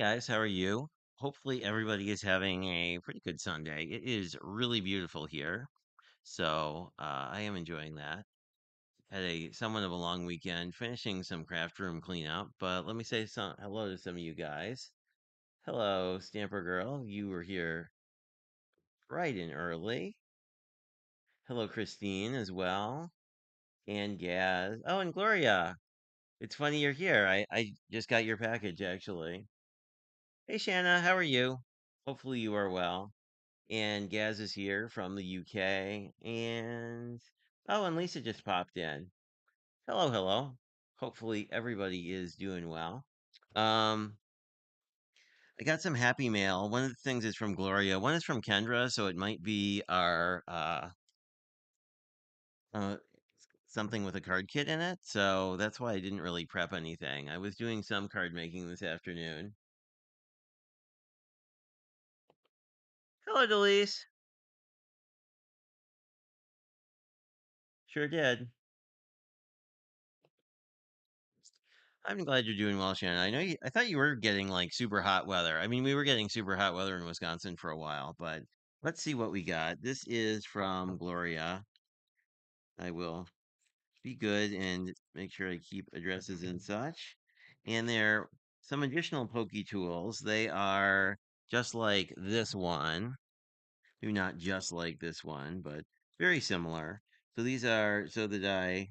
Guys, how are you? Hopefully, everybody is having a pretty good Sunday. It is really beautiful here, so I am enjoying that. Had a somewhat of a long weekend, finishing some craft room cleanup. But let me say hello to some of you guys. Hello, Stamper Girl. You were here bright and early. Hello, Christine, as well, and Gaz. Oh, and Gloria. It's funny you're here. I just got your package actually. Hey, Shanna, how are you? Hopefully, you are well. And Gaz is here from the UK. And oh, and Lisa just popped in. Hello, hello. Hopefully everybody is doing well. Um, I got some happy mail. One of the things is from Gloria. One is from Kendra, so it might be our uh something with a card kit in it. So that's why I didn't really prep anything. I was doing some card making this afternoon. Hello, Delise. Sure did. I'm glad you're doing well, Shannon. I thought you were getting like super hot weather. I mean, we were getting super hot weather in Wisconsin for a while, but let's see what we got. This is from Gloria. I will be good and make sure I keep addresses and such. And they're some additional Pokey tools. They are just like this one. Maybe not just like this one, but very similar. So these are so that I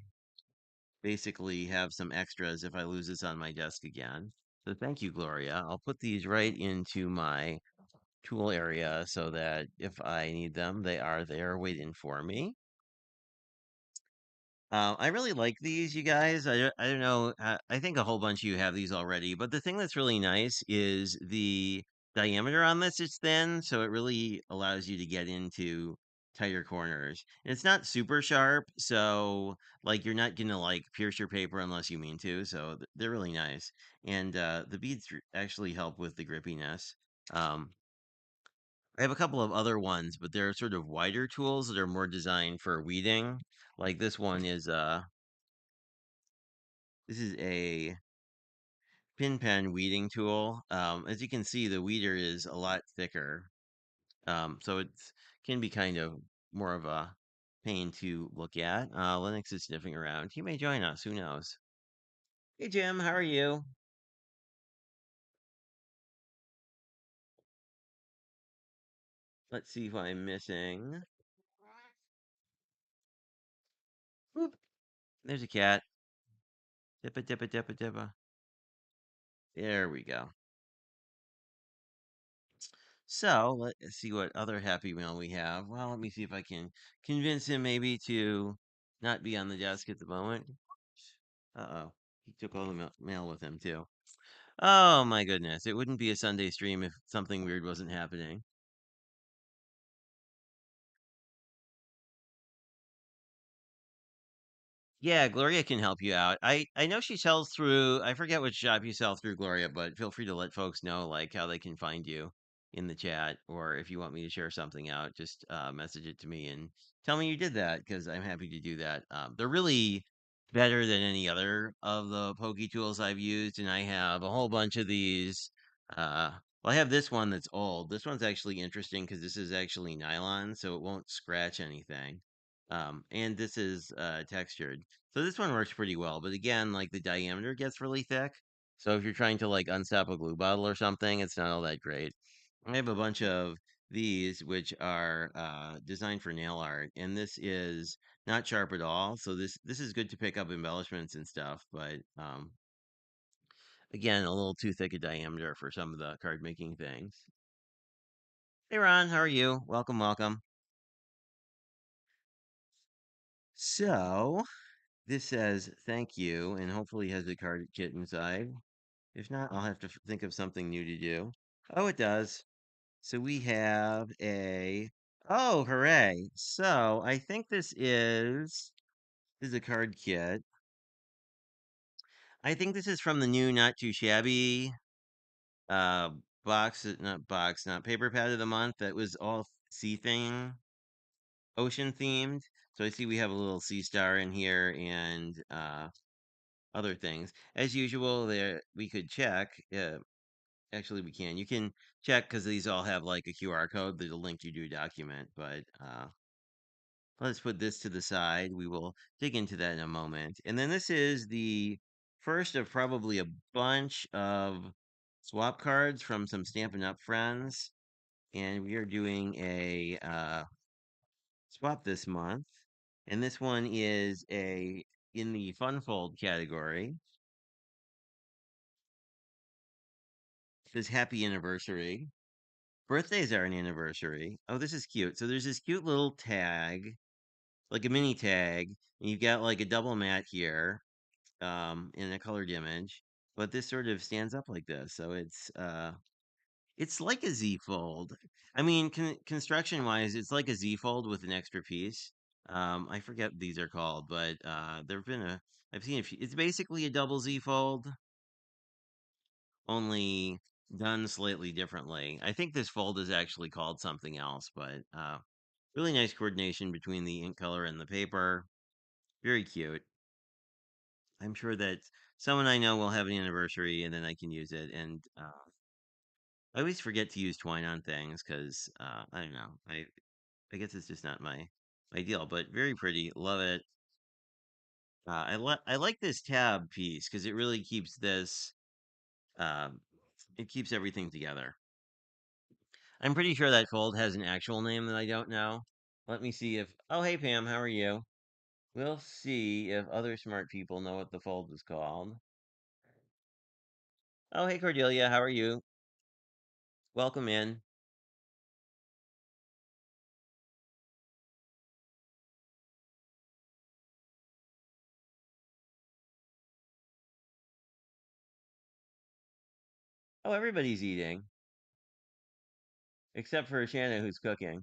basically have some extras if I lose this on my desk again. So thank you, Gloria. I'll put these right into my tool area so that if I need them, they are there waiting for me. I really like these, you guys. I don't know. I think a whole bunch of you have these already, but the thing that's really nice is the diameter on this is thin, so it really allows you to get into tighter corners. And it's not super sharp, so like you're not gonna like pierce your paper unless you mean to. So they're really nice, and the beads actually help with the grippiness. Um, I have a couple of other ones, but they're sort of wider tools that are more designed for weeding. Like this is a pin pen weeding tool. As you can see, the weeder is a lot thicker, so it can be kind of more of a pain to look at. Linux is sniffing around. He may join us. Who knows? Hey, Jim, how are you? Let's see who I'm missing. Whoop, there's a cat. Dippa, dippa, dippa, dippa. There we go. So let's see what other happy mail we have. Well, let me see if I can convince him maybe to not be on the desk at the moment. Uh-oh. He took all the mail with him too. Oh my goodness. It wouldn't be a Sunday stream if something weird wasn't happening. Yeah, Gloria can help you out. I know she sells through, I forget which shop you sell through, Gloria, but feel free to let folks know like how they can find you in the chat, or if you want me to share something out, just message it to me and tell me you did that because I'm happy to do that. They're really better than any other of the pokey tools I've used, and I have a whole bunch of these. Uh, well, I have this one that's old. This one's actually interesting because this is actually nylon, so it won't scratch anything. And this is textured. So this one works pretty well, but again, like the diameter gets really thick. So if you're trying to like unstop a glue bottle or something, it's not all that great. I have a bunch of these which are designed for nail art, and this is not sharp at all. So this is good to pick up embellishments and stuff, but again, a little too thick a diameter for some of the card making things. Hey Ron, how are you? Welcome, welcome. So this says thank you, and hopefully has a card kit inside. If not, I'll have to think of something new to do. Oh, it does. So we have a. Oh, hooray! So I think this is a card kit. I think this is from the new Not Too Shabby uh not paper pad of the month that was all sea thing, ocean themed. So I see we have a little sea star in here and other things. As usual, there we could check. actually, we can. You can check because these all have like a QR code that'll link you to a document. But let's put this to the side. We will dig into that in a moment. And then this is the first of probably a bunch of swap cards from some Stampin' Up! Friends. And we are doing a swap this month. And this one is a in the fun fold category. It says happy anniversary. Birthdays are an anniversary. Oh, this is cute. So there's this cute little tag, like a mini tag, and you've got like a double mat here, in a colored image. But this sort of stands up like this. So it's like a Z fold. I mean, construction wise, it's like a Z fold with an extra piece. I forget what these are called, but there've been a I've seen a few. It's basically a double Z fold, only done slightly differently. I think this fold is actually called something else, but really nice coordination between the ink color and the paper. Very cute. I'm sure that someone I know will have an anniversary and then I can use it. And I always forget to use twine on things because I don't know. I guess it's just not my deal, but very pretty. Love it. I like this tab piece because it really keeps this. Um, it keeps everything together. I'm pretty sure that fold has an actual name that I don't know. Let me see if. Oh, hey Pam, how are you? We'll see if other smart people know what the fold is called. Oh, hey Cordelia, how are you? Welcome in. Oh, everybody's eating except for Shanna, who's cooking.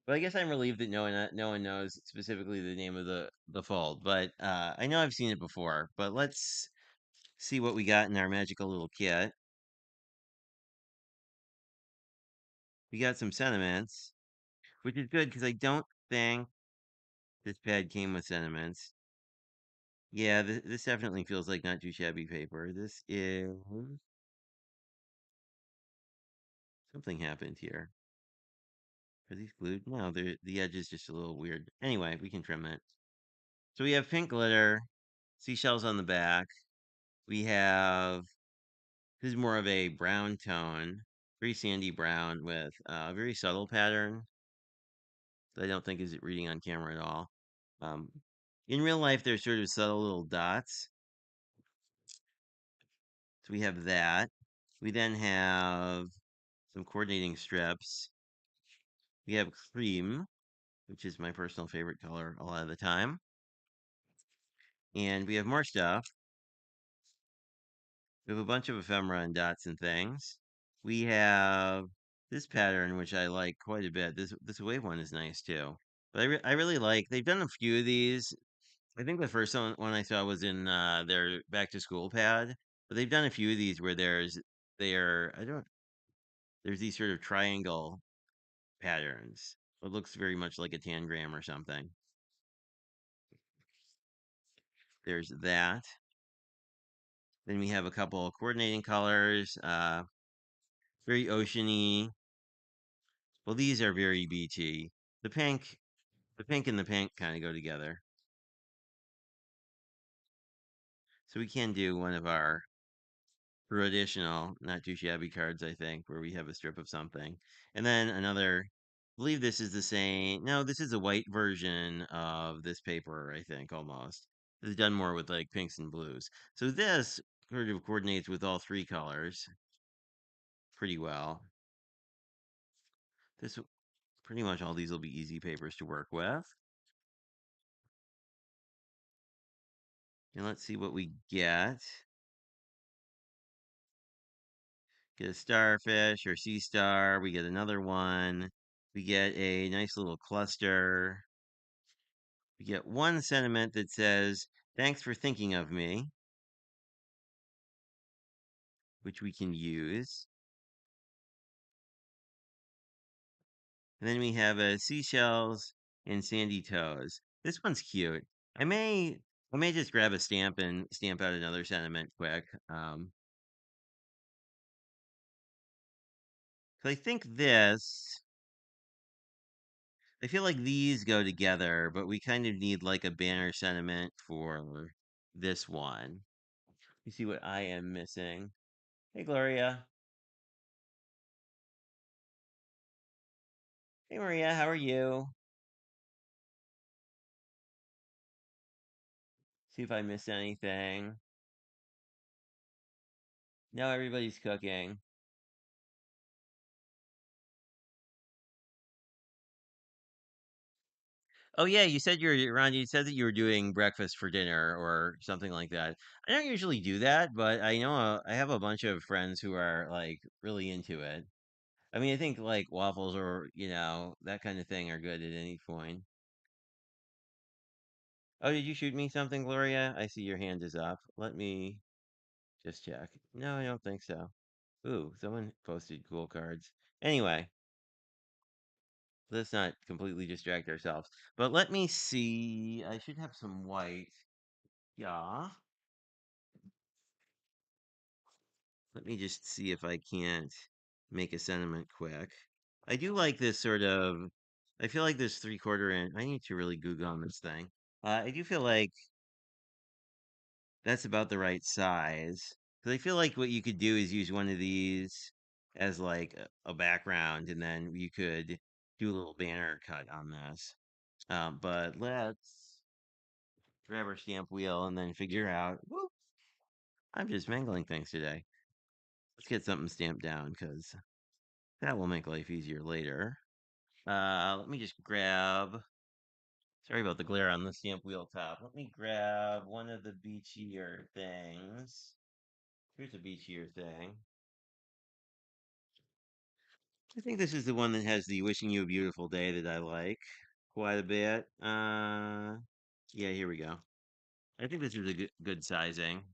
But I guess I'm relieved that no one knows specifically the name of the fold. But I know I've seen it before. But let's see what we got in our magical little kit. We got some sentiments, which is good because I don't think this pad came with sentiments. Yeah, this definitely feels like not too shabby paper. This is something happened here. Are these glued? No, the edge is just a little weird. Anyway, we can trim it. So we have pink glitter, seashells on the back. We have this is more of a brown tone, very sandy brown with a very subtle pattern that I don't think is reading on camera at all. Um, in real life, there's sort of subtle little dots. So we have that. We then have some coordinating strips. We have cream, which is my personal favorite color a lot of the time. And we have more stuff. We have a bunch of ephemera and dots and things. We have this pattern, which I like quite a bit. This wave one is nice too. But I really like. They've done a few of these. I think the first one I saw was in their back to school pad. But they've done a few of these where I don't there's these sort of triangle patterns. It looks very much like a tangram or something. There's that. Then we have a couple of coordinating colors. Very oceany. Well, these are very beachy. The pink, the pink and the pink kind of go together. So we can do one of our traditional, not too shabby cards, I think, where we have a strip of something. And then another, I believe this is the same. No, this is a white version of this paper, I think, almost. This is done more with like pinks and blues. So this sort of coordinates with all three colors pretty well. This pretty much all these will be easy papers to work with. And let's see what we get. Get a starfish or sea star. We get another one. We get a nice little cluster. We get one sentiment that says, "Thanks for thinking of me," which we can use. And then we have seashells and sandy toes. This one's cute. I may I may just grab a stamp and stamp out another sentiment quick. 'Cause I think I feel like these go together, but we kind of need like a banner sentiment for this one. You see what I am missing? Hey, Gloria. Hey, Maria. How are you? See if I missed anything. No, everybody's cooking. Oh yeah, you said Ron. You said that you were doing breakfast for dinner or something like that. I don't usually do that, but I know I have a bunch of friends who are like really into it. I mean, I think like waffles or that kind of thing are good at any point. Oh, did you shoot me something, Gloria? I see your hand is up. Let me just check. No, I don't think so. Ooh, someone posted cool cards. Anyway, let's not completely distract ourselves. But let me see. I should have some white. Yeah. Let me just see if I can't make a sentiment quick. I do like this sort of. I feel like this 3/4 inch. I need to really Google on this thing. I do feel like that's about the right size. Because I feel like what you could do is use one of these as like a background, and then you could do a little banner cut on this. But let's grab our stamp wheel and then figure out. Whoop, I'm just mangling things today. Let's get something stamped down because that will make life easier later. Let me just grab. Sorry about the glare on the stamp wheel top. Let me grab one of the beachier things. Here's a beachier thing. I think this is the one that has the wishing you a beautiful day that I like quite a bit. Yeah, here we go. I think this is a good sizing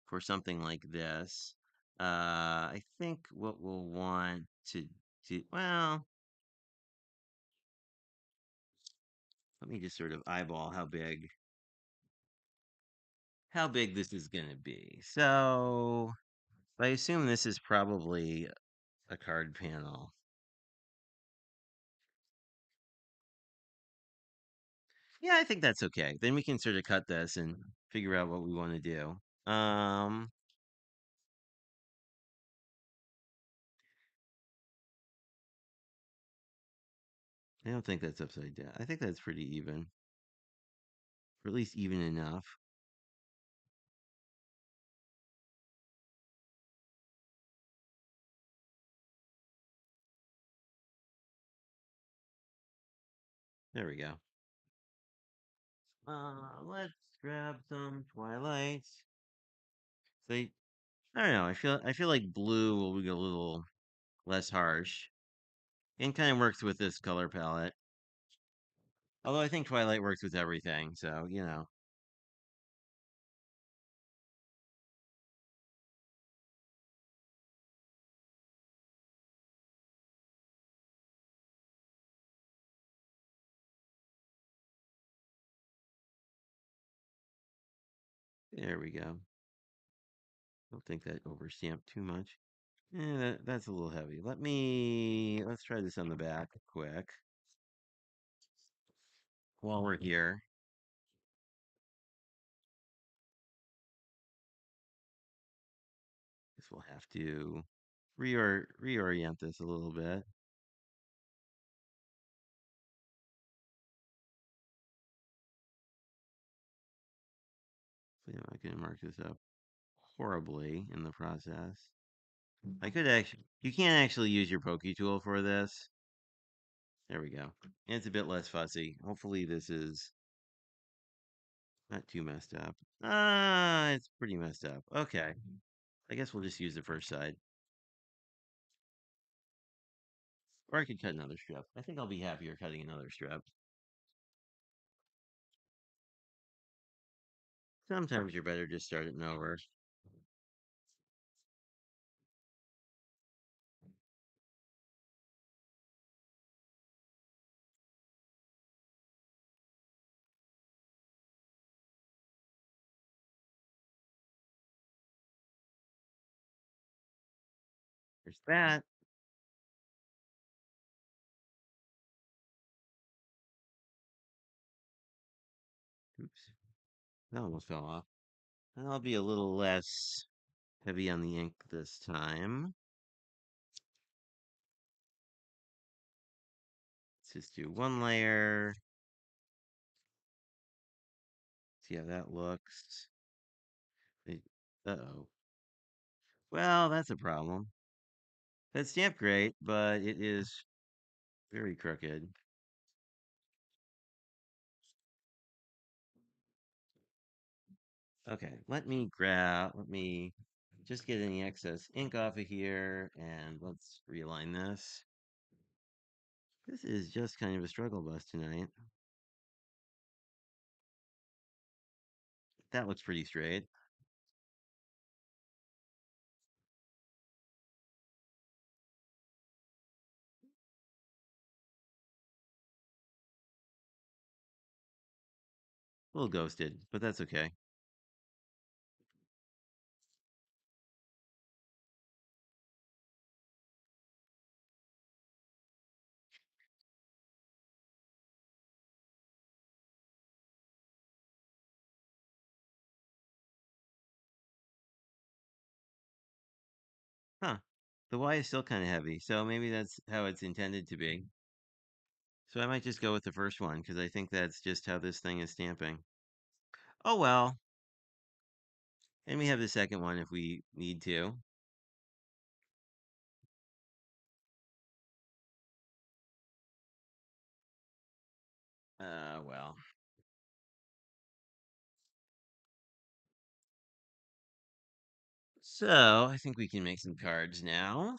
for something like this. I think what we'll want to do, well, let me just sort of eyeball how big this is going to be. So I assume this is probably a card panel. Yeah, I think that's okay. Then we can sort of cut this and figure out what we want to do. I don't think that's upside down. I think that's pretty even, or at least even enough. There we go. Let's grab some Twilights. They, I don't know. I feel like blue will be a little less harsh and kind of works with this color palette. Although I think Twilight works with everything, so there we go. Don't think that overstamped too much. Yeah, that's a little heavy. Let's try this on the back quick while we're here. Guess we'll have to reorient this a little bit. So I'm not going to mark this up horribly in the process. I could actually, you can't actually use your pokey tool for this. There we go. And it's a bit less fussy. Hopefully this is not too messed up. It's pretty messed up. Okay. I guess we'll just use the first side. Or I could cut another strip. I think I'll be happier cutting another strip. Sometimes you're better just starting over. There's that. Oops, that almost fell off. And I'll be a little less heavy on the ink this time. Let's just do one layer. See how that looks. Uh-oh. Well, that's a problem. That stamped great, but it is very crooked. Okay, let me just get any excess ink off of here and let's realign this. This is just kind of a struggle bus tonight. That looks pretty straight. A little ghosted, but that's okay. Huh. The Y is still kind of heavy, so maybe that's how it's intended to be. So I might just go with the first one because I think that's just how this thing is stamping. Oh well. And we have the second one if we need to. Well. So I think we can make some cards now.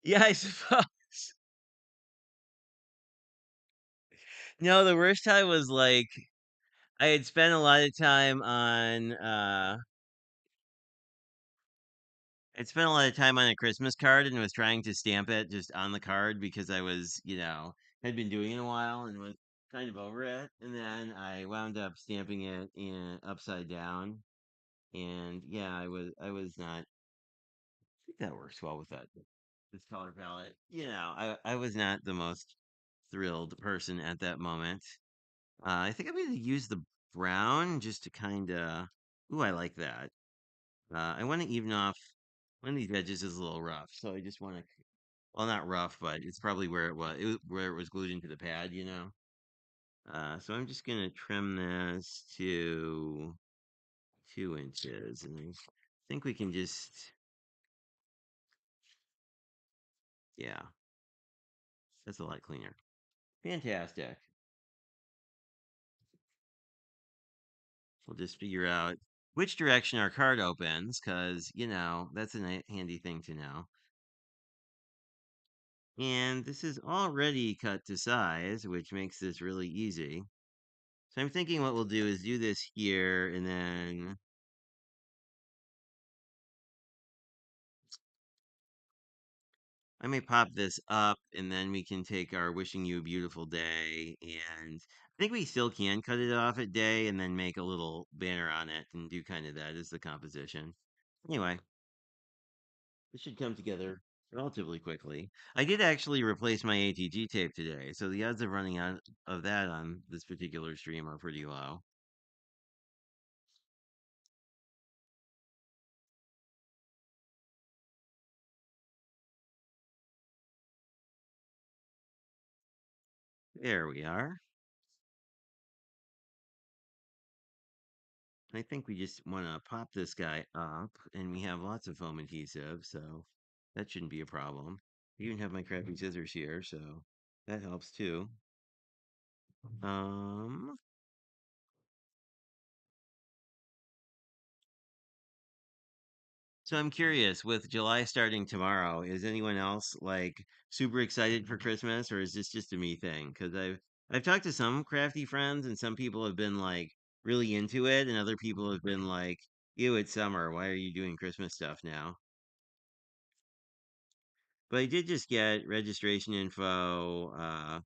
Yeah, I suppose. No, the worst time was like I had spent a lot of time on I'd spent a lot of time on a Christmas card and was trying to stamp it just on the card because I was, had been doing it a while and was kind of over it. And then I wound up stamping it in upside down. And yeah, I was not I think that works well with this color palette. I was not the most thrilled person at that moment. I think I'm going to use the brown just to kind of. Ooh, I like that. I want to even off one of these edges is a little rough, so I just want to. Well, not rough, but it's probably where it was glued into the pad. So I'm just gonna trim this to 2 inches, and I think we can just. Yeah, that's a lot cleaner. Fantastic. We'll just figure out which direction our card opens, because that's a handy thing to know. And this is already cut to size, which makes this really easy. So I'm thinking what we'll do is do this here, and then I may pop this up, and then we can take our wishing you a beautiful day. And I think we still can cut it off at day and then make a little banner on it and do kind of that as the composition. Anyway, this should come together relatively quickly. I did actually replace my ATG tape today, so the odds of running out of that on this particular stream are pretty low. There we are. I think we just want to pop this guy up, and we have lots of foam adhesive, so that shouldn't be a problem. I even have my crappy scissors here, so that helps too. Um, so I'm curious, with July starting tomorrow, is anyone else like super excited for Christmas, or is this just a me thing? Because I've talked to some crafty friends, and some people have been like really into it, and other people have been like You, it's summer. Why are you doing Christmas stuff now? But I did just get registration info. I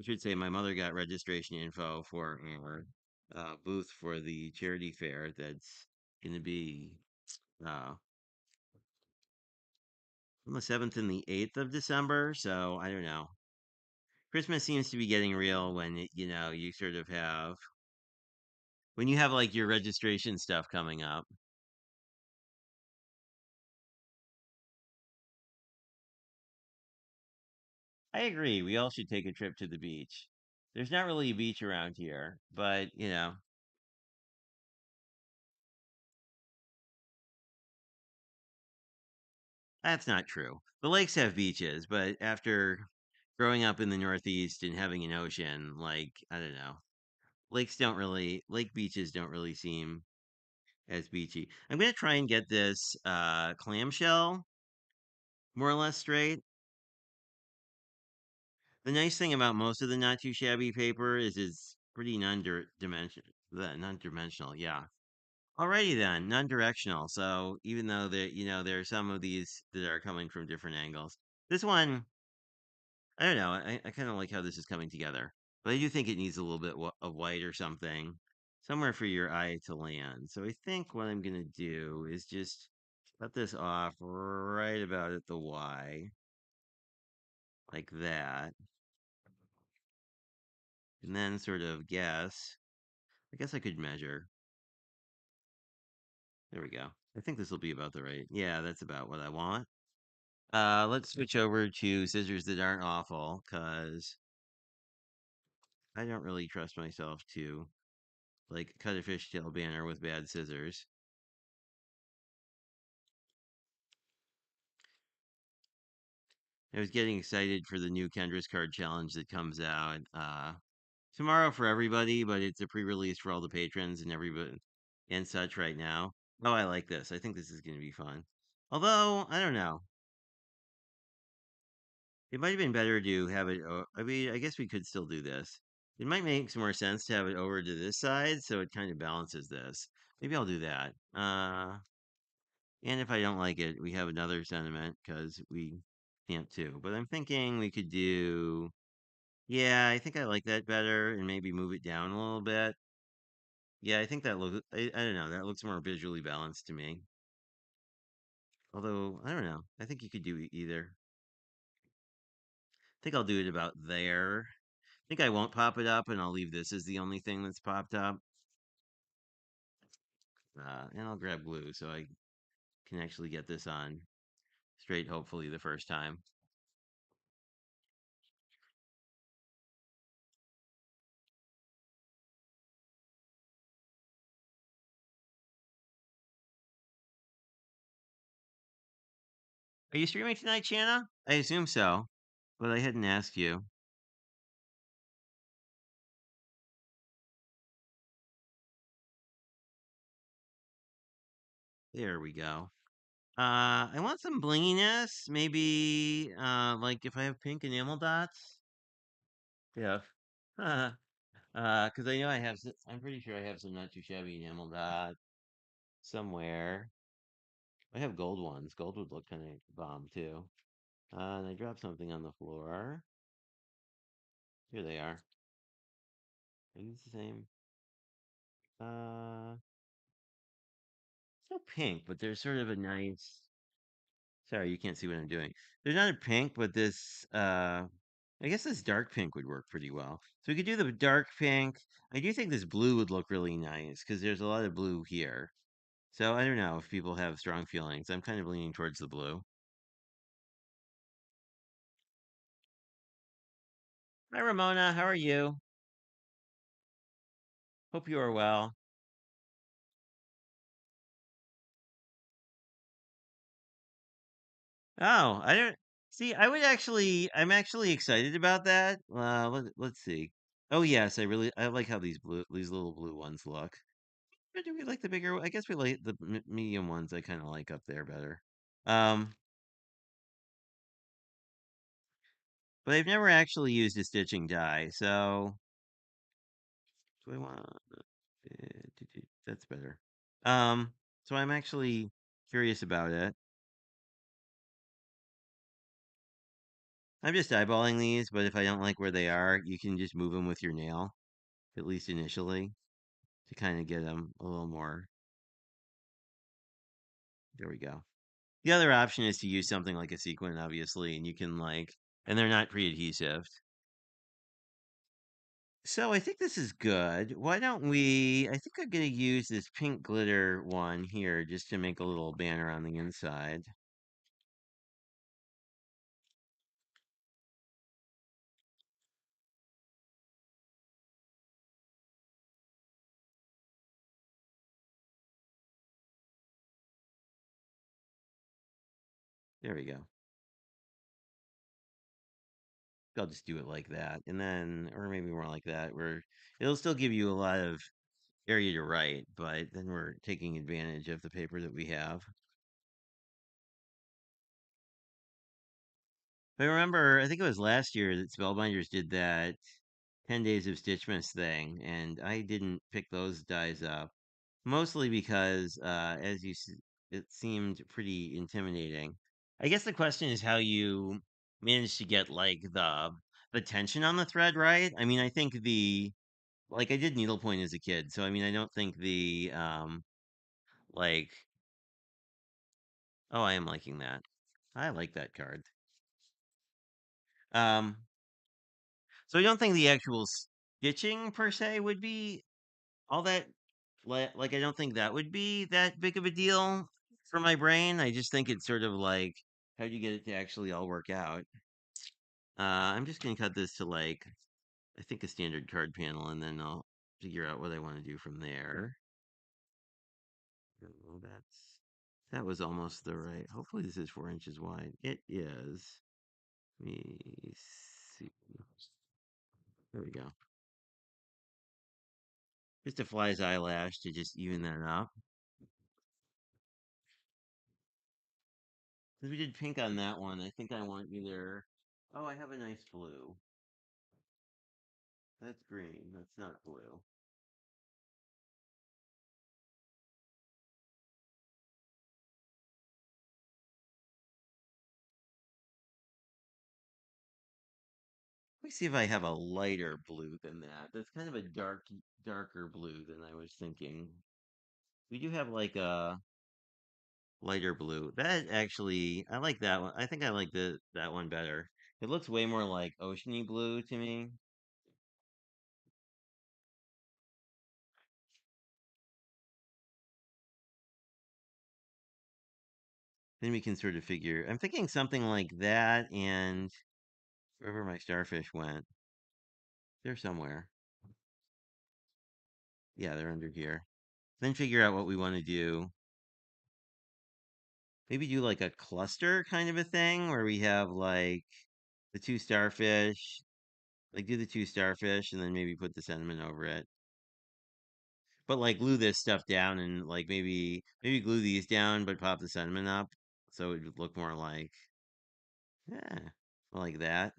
should say my mother got registration info for our booth for the charity fair that's going to be uh, on the 7th and the 8th of December. So I don't know. Christmas seems to be getting real when you sort of have when you have like your registration stuff coming up. I agree. We all should take a trip to the beach. There's not really a beach around here, but that's not true. The lakes have beaches, but after growing up in the Northeast and having an ocean, like, I don't know, lake beaches don't really seem as beachy. I'm going to try and get this clamshell more or less straight. The nice thing about most of the not too shabby paper is it's pretty non-dimensional. Yeah. Alrighty then, non-directional. So even though there are some of these that are coming from different angles, this one I don't know. I kind of like how this is coming together, but I do think it needs a little bit of white or something, somewhere for your eye to land. So I think what I'm gonna do is just cut this off right about at the Y, like that, and then sort of guess. I guess I could measure. There we go. I think this will be about the right. Yeah, that's about what I want. Let's switch over to scissors that aren't awful, cause I don't really trust myself to like cut a fishtail banner with bad scissors. I was getting excited for the new Kendra's card challenge that comes out tomorrow for everybody, but it's a pre-release for all the patrons and everybody and such right now. Oh, I like this. I think this is going to be fun. Although I don't know, it might have been better to have it. I mean, I guess we could still do this. It might make some more sense to have it over to this side, so it kind of balances this. Maybe I'll do that. And if I don't like it, we have another sentiment because we can't too. But I'm thinking we could do. Yeah, I think I like that better and maybe move it down a little bit. Yeah, I think that looks, I don't know, that looks more visually balanced to me. Although, I don't know. I think you could do either. I think I'll do it about there. I think I won't pop it up and I'll leave this as the only thing that's popped up. And I'll grab glue so I can actually get this on straight, hopefully, the first time. Are you streaming tonight, Shanna? I assume so, but I hadn't asked you. There we go. I want some blinginess. Maybe like if I have pink enamel dots. Yeah. Because I know I'm pretty sure I have some not too shabby enamel dots somewhere. I have gold ones. Gold would look kind of bomb too. And I dropped something on the floor. Here they are. Are these the same? Uh, it's not pink, but there's sort of a nice. Sorry, you can't see what I'm doing. There's not a pink, but this I guess this dark pink would work pretty well. So we could do the dark pink. I do think this blue would look really nice because there's a lot of blue here. So I don't know if people have strong feelings. I'm kind of leaning towards the blue. Hi Ramona, how are you? Hope you are well. Oh, I don't see. I'm actually excited about that. Let's see. Oh yes, I like how these little blue ones look. Or do we like the bigger? I guess we like the medium ones. I kind of like up there better. Um, but I've never actually used a stitching die, so do I want? That's better. Um, So I'm actually curious about it. I'm just eyeballing these, but if I don't like where they are, you can just move them with your nail, at least initially, to kind of get them a little more. There we go. The other option is to use something like a sequin, obviously, and you can like, and they're not pre-adhesive. So I think this is good. Why don't we, I think I'm going to use this pink glitter one here just to make a little banner on the inside. There we go. I'll just do it like that. And then, or maybe more like that, where it'll still give you a lot of area to write, but then we're taking advantage of the paper that we have. I remember, I think it was last year that Spellbinders did that 10 Days of Stitchmas thing, and I didn't pick those dies up, mostly because, it seemed pretty intimidating. I guess the question is how you manage to get like the tension on the thread right. I mean, I think the like I did needlepoint as a kid, so I mean, I don't think the like oh, I am liking that. I like that card. Um, so I don't think the actual stitching per se would be all that like I don't think that would be that big of a deal for my brain. I just think it's sort of like how do you get it to actually all work out? I'm just gonna cut this to like I think a standard card panel, and then I'll figure out what I want to do from there. Oh, that was almost the right. Hopefully this is 4 inches wide. It is. Let me see. There we go. Just a fly's eyelash to just even that up. Because we did pink on that one. I think I want either. Oh, I have a nice blue. That's green. That's not blue. Let me see if I have a lighter blue than that. That's kind of a darker blue than I was thinking. We do have like a lighter blue. That actually, I like that one. I think I like that one better. It looks way more like oceany blue to me. Then we can sort of figure. I'm thinking something like that, and wherever my starfish went, they're somewhere. Yeah, they're under here. Then figure out what we want to do. Maybe do like a cluster kind of a thing where we have like the two starfish, like do the two starfish, and then maybe put the sentiment over it. But like glue this stuff down and like maybe glue these down, but pop the sentiment up so it would look more like yeah, like that.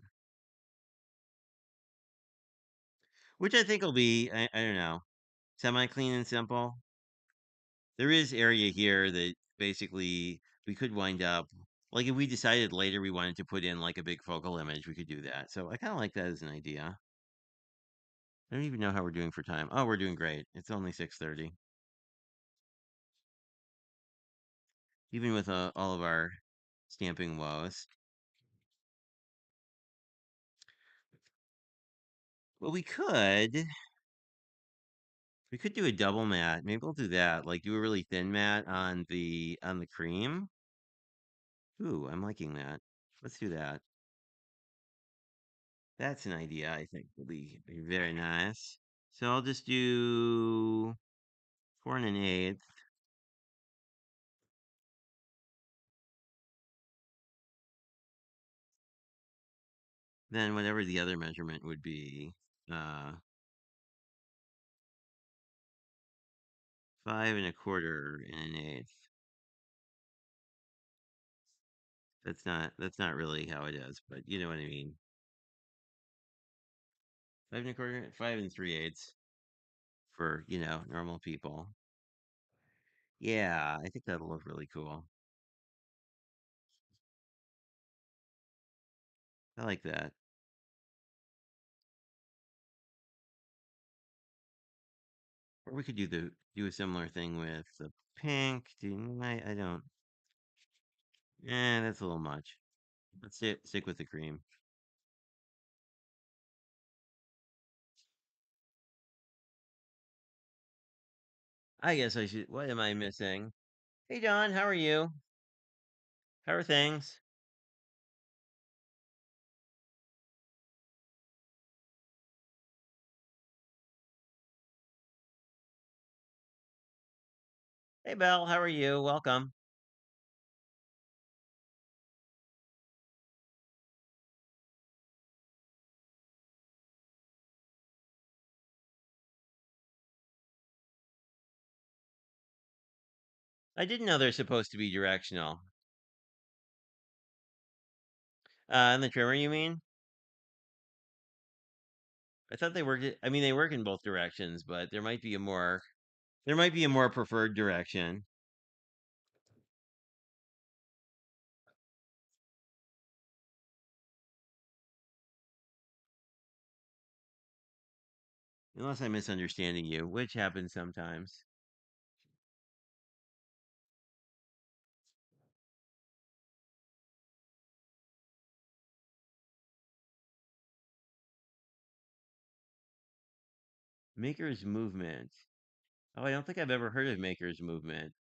Which I think will be I don't know, semi clean and simple. There is area here that basically we could wind up like if we decided later we wanted to put in like a big focal image, we could do that. So I kind of like that as an idea. I don't even know how we're doing for time. Oh, we're doing great. It's only 6:30. Even with all of our stamping woes. Well, we could do a double matte. Maybe we'll do that. Like do a really thin matte on the cream. Ooh, I'm liking that. Let's do that. That's an idea I think will be very nice. So I'll just do 4 1/8. Then whatever the other measurement would be, 5 1/4 1/8. That's not really how it is, but you know what I mean. 5 1/4, 5 3/8 for normal people. Yeah, I think that'll look really cool. I like that. Or we could do a similar thing with the pink. I don't. That's a little much. Let's stick with the cream. I guess I should. What am I missing? Hey, Don, how are you? How are things? Hey, Belle, how are you? Welcome. I didn't know they're supposed to be directional. And the trimmer, you mean? I thought they worked. I mean, they work in both directions, but there might be a more preferred direction. Unless I'm misunderstanding you, which happens sometimes. Maker's movement. Oh, I don't think I've ever heard of Maker's movement.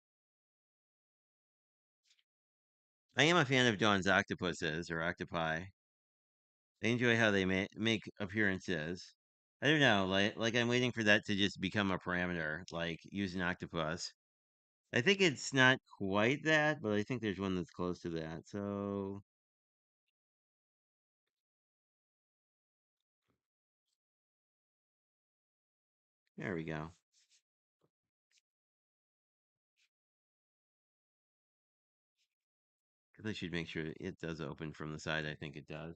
I am a fan of Dawn's octopuses or octopi. I enjoy how they make appearances. I don't know, like I'm waiting for that to just become a parameter, like use an octopus. I think it's not quite that, but I think there's one that's close to that. So there we go. 'Cause I should make sure it does open from the side. I think it does.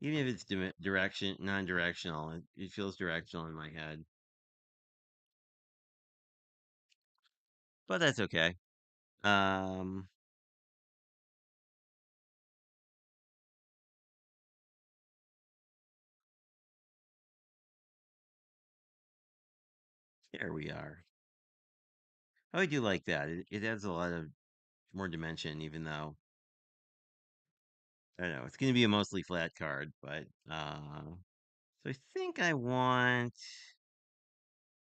Even if it's non-directional, it feels directional in my head. But that's okay. Um, there we are. Oh, I do like that. It adds a lot of more dimension, even though I don't know it's going to be a mostly flat card. But so I think I want.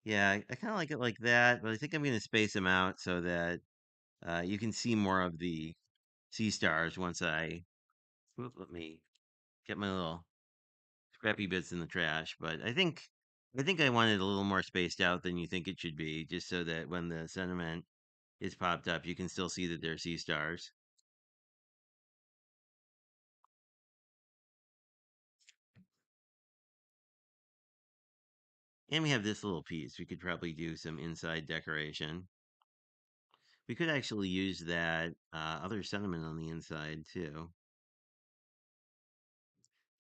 Yeah, I kind of like it like that, but I think I'm going to space them out so that you can see more of the sea stars once let me get my little scrappy bits in the trash. But I think I want it a little more spaced out than you think it should be, just so that when the sentiment is popped up, you can still see that they're sea stars. And we have this little piece. We could probably do some inside decoration. We could actually use that other sentiment on the inside too.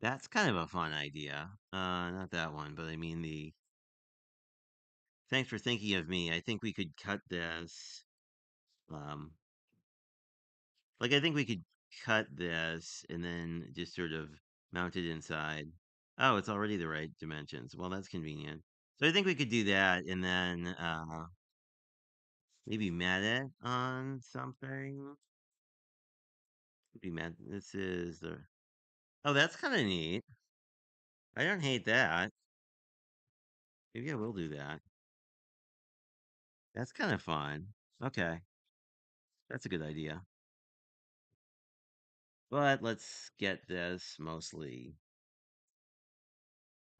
That's kind of a fun idea. Not that one, but I mean the. Thanks for thinking of me. I think we could cut this. Um, like I think we could cut this and then just sort of mount it inside. Oh, it's already the right dimensions. Well, that's convenient. So I think we could do that and then maybe mat it on something. Maybe mat. This is the. Oh, that's kind of neat. I don't hate that. Maybe I will do that. That's kind of fun. Okay, that's a good idea. But let's get this mostly.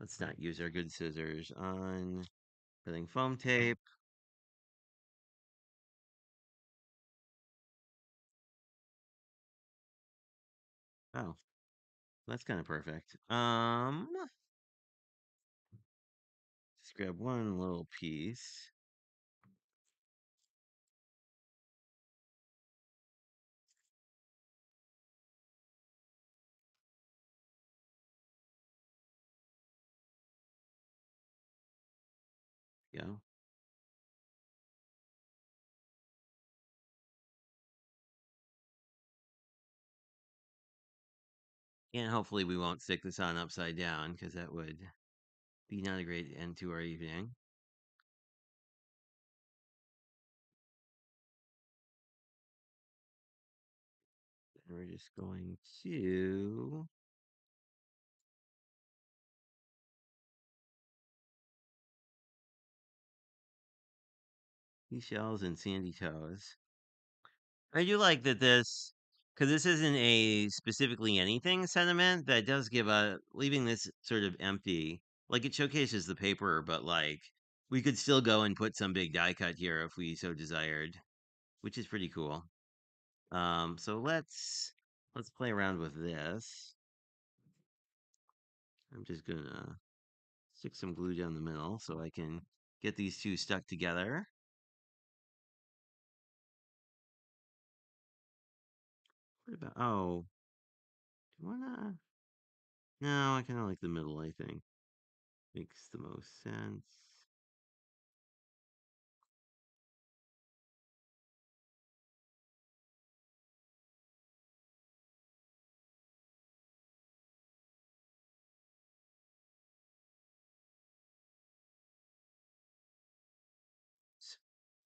Let's not use our good scissors on putting foam tape. Oh, that's kind of perfect. Just grab one little piece. Go. And hopefully we won't stick this on upside down because that would be not a great end to our evening. And we're just going to seashells and sandy toes. I do like that this, because this isn't a specifically anything sentiment, that does give a, leaving this sort of empty. Like it showcases the paper, but like we could still go and put some big die cut here if we so desired, which is pretty cool. So let's play around with this. I'm just gonna stick some glue down the middle so I can get these two stuck together. What about, oh, do you wanna, no, I kind of like the middle, I think. Makes the most sense.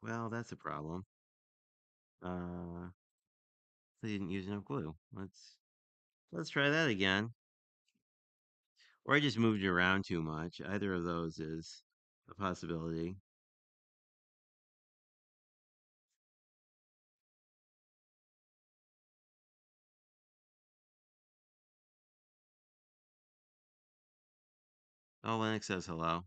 Well, that's a problem. Uh, they didn't use enough glue. Let's try that again. Or I just moved it around too much. Either of those is a possibility. Oh, Lennox says hello.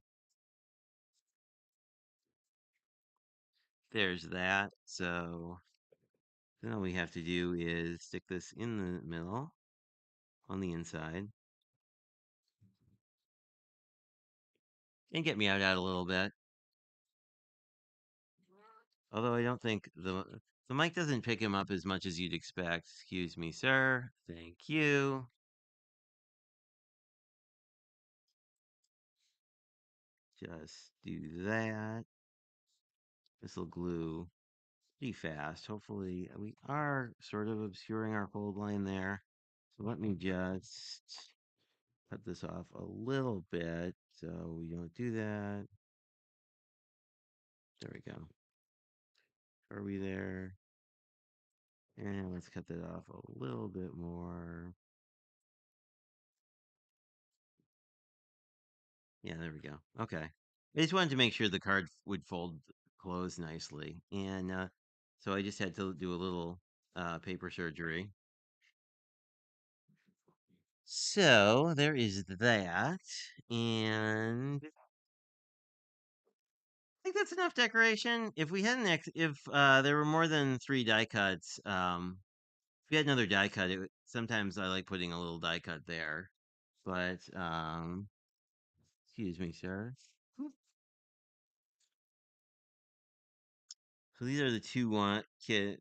There's that. So then all we have to do is stick this in the middle on the inside and get me out a little bit. Although I don't think the mic doesn't pick him up as much as you'd expect. Excuse me, sir. Thank you. Just do that. This will glue pretty fast. Hopefully, we are sort of obscuring our fold line there. So let me just cut this off a little bit so we don't do that. There we go. Are we there? And let's cut that off a little bit more. Yeah, there we go. Okay. I just wanted to make sure the card would fold close nicely. And so I just had to do a little paper surgery. So there is that. And I think that's enough decoration. If we had if there were more than three die cuts, if we had another die cut, sometimes I like putting a little die cut there. But excuse me, sir. So these are the two kit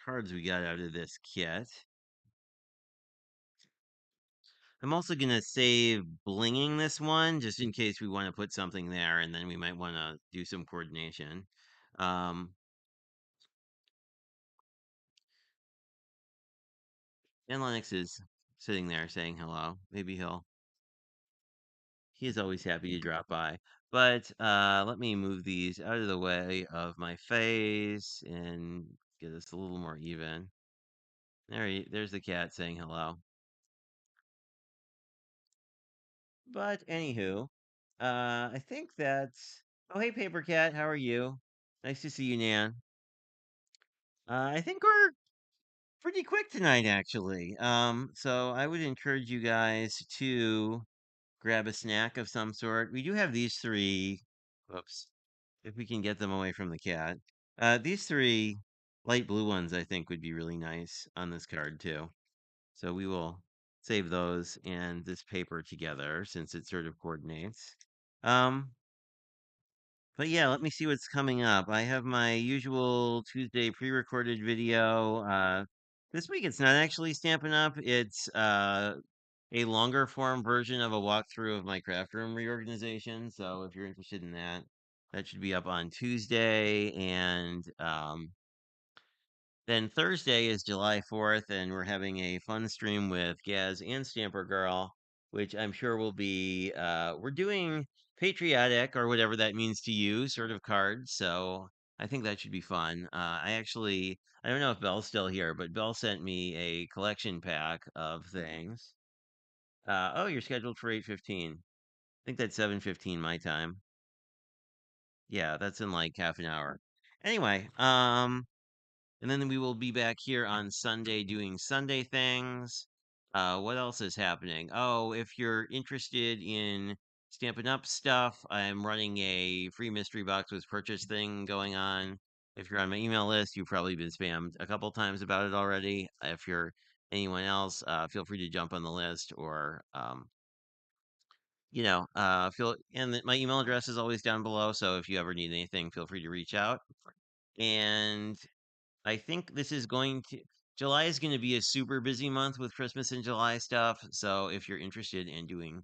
cards we got out of this kit. I'm also gonna save blinging this one just in case we want to put something there, and then we might want to do some coordination. Um, and Lennox is sitting there saying hello. Maybe he is always happy to drop by. But let me move these out of the way of my face and get us a little more even. There's the cat saying hello. But anywho, I think that's. Oh, hey, Paper Cat, how are you? Nice to see you, Nan. I think we're pretty quick tonight, actually. So I would encourage you guys to grab a snack of some sort. We do have these three. Whoops. If we can get them away from the cat. These three light blue ones, I think, would be really nice on this card, too. So we will save those and this paper together since it sort of coordinates. Um, but yeah, let me see what's coming up. I have my usual Tuesday pre-recorded video. This week it's not actually Stampin' Up. It's a longer form version of a walkthrough of my craft room reorganization. So if you're interested in that, That should be up on Tuesday, and then Thursday is July 4th, and we're having a fun stream with Gaz and Stamper Girl, which I'm sure will be, we're doing patriotic or whatever that means to you sort of cards. So I think that should be fun. I don't know if Belle's still here, but Belle sent me a collection pack of things. Oh, you're scheduled for 8:15. I think that's 7:15 my time. Yeah, that's in like half an hour. Anyway, and then we will be back here on Sunday doing Sunday things. What else is happening? Oh, if you're interested in Stampin' Up stuff, I'm running a free mystery box with purchase thing going on. If you're on my email list, you've probably been spammed a couple times about it already. If you're anyone else, feel free to jump on the list or, my email address is always down below. So if you ever need anything, feel free to reach out. And I think July is going to be a super busy month with Christmas and July stuff. So if you're interested in doing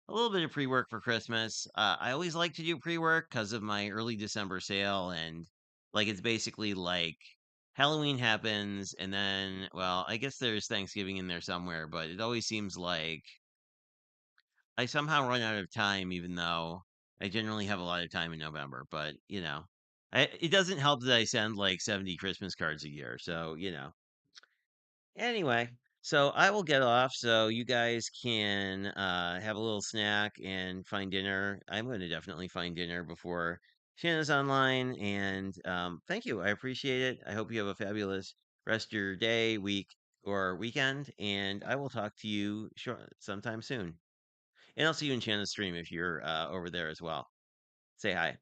a little bit of pre work for Christmas, I always like to do pre work because of my early December sale. And like, it's basically like Halloween happens, and then, well, I guess there's Thanksgiving in there somewhere, but it always seems like I somehow run out of time, even though I generally have a lot of time in November. But, it doesn't help that I send like 70 Christmas cards a year. So, anyway, so I will get off so you guys can have a little snack and find dinner. I'm going to definitely find dinner before Shanna's online. And thank you. I appreciate it. I hope you have a fabulous rest of your day, week, or weekend. And I will talk to you sometime soon. And I'll see you in Shanna's stream if you're over there as well. Say hi.